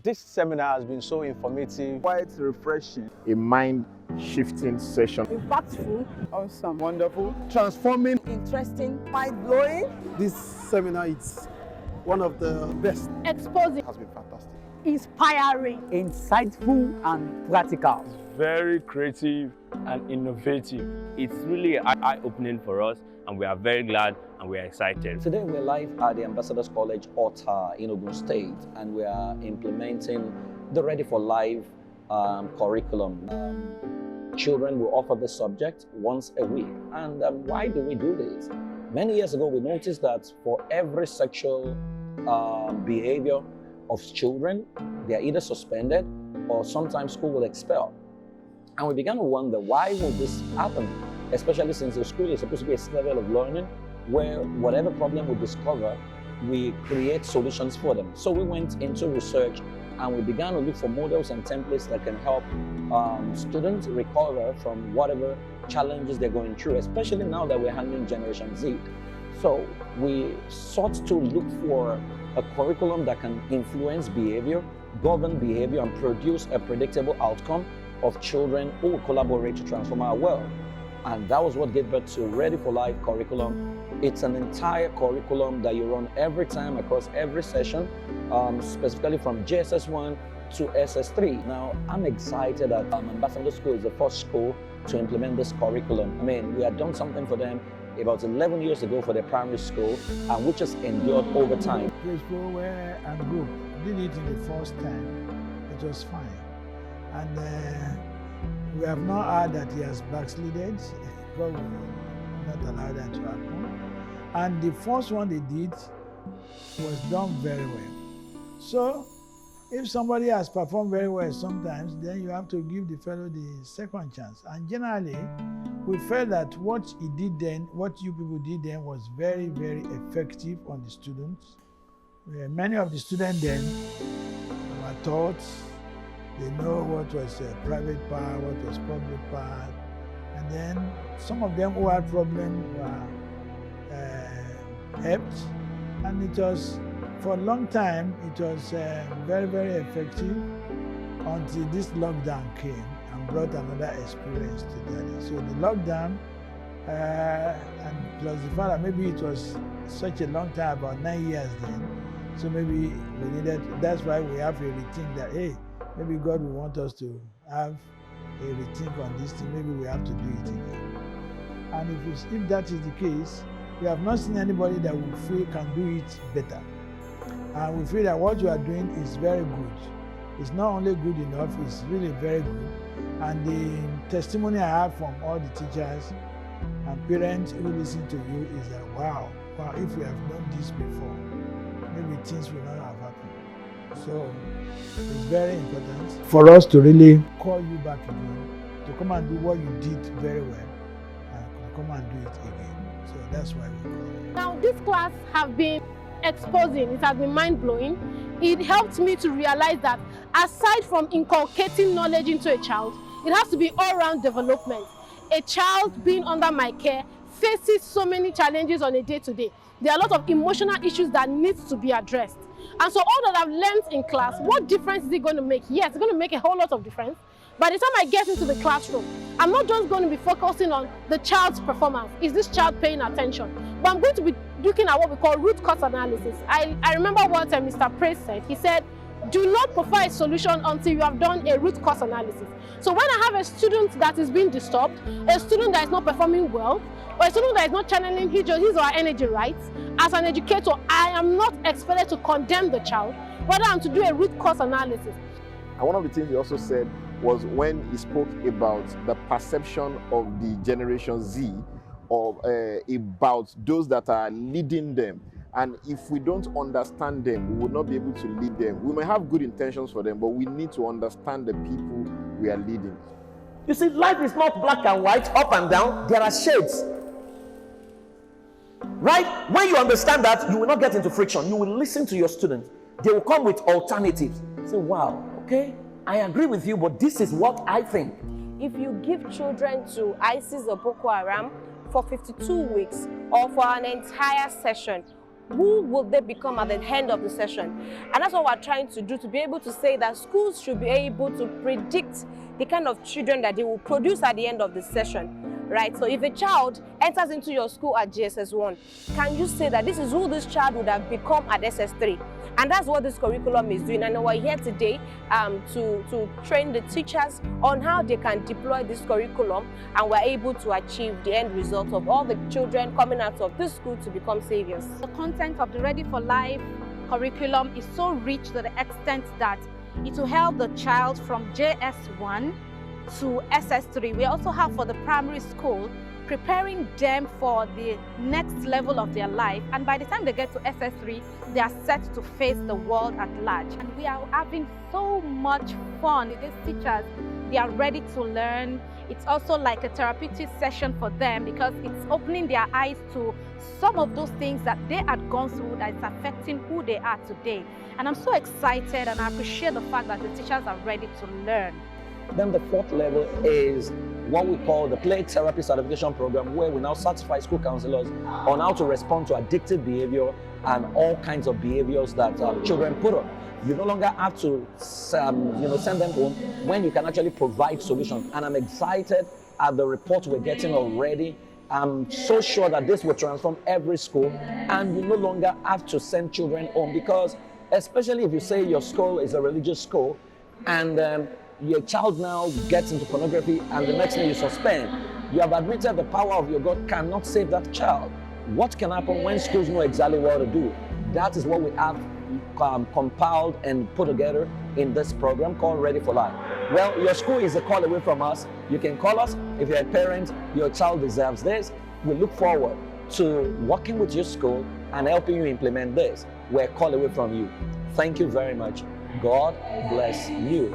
This seminar has been so informative. Quite refreshing. A mind-shifting session. Impactful. Awesome. Wonderful. Transforming. Interesting. Mind-blowing. This seminar is one of the best. Exposing. Has been fantastic. Inspiring. Insightful and practical. Very creative and innovative. It's really eye-opening for us, and we are very glad and we are excited. Today we're live at the Ambassadors College, Ota, in Ogun State, and we are implementing the Ready for Life curriculum. Children will offer this subject once a week. And why do we do this? Many years ago, we noticed that for every sexual behavior of children, they are either suspended or sometimes school will expel. And we began to wonder, why will this happen? Especially since the school is supposed to be a level of learning where whatever problem we discover, we create solutions for them. So we went into research and we began to look for models and templates that can help students recover from whatever challenges they're going through, especially now that we're handling Generation Z. So we sought to look for a curriculum that can influence behavior, govern behavior, and produce a predictable outcome of children who will collaborate to transform our world. And that was what gave birth to Ready for Life curriculum. It's an entire curriculum that you run every time across every session, specifically from JSS 1 to SS3. Now, I'm excited that Ambassador School is the first school to implement this curriculum. I mean, we had done something for them about 11 years ago for their primary school, and which has endured over time. Preschool where I grew, did it in the first time, it was fine. And we have not heard that he has backslided. God will not allow that to happen. And the first one they did was done very well. So, if somebody has performed very well sometimes, then you have to give the fellow the second chance. And generally, we felt that what he did then, what you people did then, was very, very effective on the students. Many of the students then were taught. They know what was private part, what was public part. And then some of them who had problems were helped. And it was, for a long time, it was very, very effective until this lockdown came and brought another experience to that. So the lockdown, and plus the fact that maybe it was such a long time, about 9 years then, so maybe we needed, that's why we have a rethink that, hey, maybe God will want us to have a rethink on this thing. Maybe we have to do it again. And if that is the case, we have not seen anybody that we feel can do it better. And we feel that what you are doing is very good. It's not only good enough, it's really very good. And the testimony I have from all the teachers and parents who listen to you is that, wow, if we have done this before, maybe things will not have happened. So it's very important for us to really call you back again, to come and do what you did very well, and to come and do it again. So that's why we call it. Now, this class have been exposing, it has been mind-blowing. It helped me to realize that aside from inculcating knowledge into a child, it has to be all-round development. A child being under my care faces so many challenges on a day-to-day. There are a lot of emotional issues that need to be addressed. And so all that I've learned in class, what difference is it going to make? Yes, it's going to make a whole lot of difference. By the time I get into the classroom, I'm not just going to be focusing on the child's performance. Is this child paying attention? But I'm going to be looking at what we call root cause analysis. I remember what Mr. Praise said. He said, do not provide a solution until you have done a root cause analysis. So when I have a student that is being disturbed, a student that is not performing well, or a student that is not channeling his or her energy right, as an educator, I am not expected to condemn the child, rather I'm to do a root cause analysis. And one of the things he also said was when he spoke about the perception of the Generation Z, or about those that are leading them. And if we don't understand them, we will not be able to lead them. We may have good intentions for them, but we need to understand the people we are leading. You see, life is not black and white, up and down. There are shades. Right? When you understand that, you will not get into friction. You will listen to your students. They will come with alternatives. Say, wow, okay, I agree with you, but this is what I think. If you give children to ISIS or Boko Haram for 52 weeks or for an entire session, who will they become at the end of the session? And that's what we're trying to do, to be able to say that schools should be able to predict the kind of children that they will produce at the end of the session. Right? So if a child enters into your school at GSS1, can you say that this is who this child would have become at SS3? And that's what this curriculum is doing. And we're here today to train the teachers on how they can deploy this curriculum, and we're able to achieve the end result of all the children coming out of this school to become saviors. The content of the Ready for Life curriculum is so rich to the extent that it will help the child from JS1 to SS3. We also have for the primary school, preparing them for the next level of their life, and by the time they get to SS3, they are set to face the world at large. And we are having so much fun with these teachers. They are ready to learn. It's also like a therapeutic session for them, because it's opening their eyes to some of those things that they had gone through that is affecting who they are today. And I'm so excited, and I appreciate the fact that the teachers are ready to learn. Then the fourth level is what we call the Play Therapy Certification Program, where we now certify school counselors on how to respond to addictive behavior and all kinds of behaviors that children put on. You no longer have to send them home when you can actually provide solutions. And I'm excited at the report we're getting already. I'm so sure that this will transform every school, and you no longer have to send children home, because especially if you say your school is a religious school and your child now gets into pornography and the next thing you suspend, you have admitted the power of your God cannot save that child. What can happen when schools know exactly what to do? That is what we have compiled and put together in this program called Ready for Life. Well, your school is a call away from us. You can call us if you're a parent, your child deserves this. We look forward to working with your school and helping you implement this. We're a call away from you. Thank you very much. God bless you.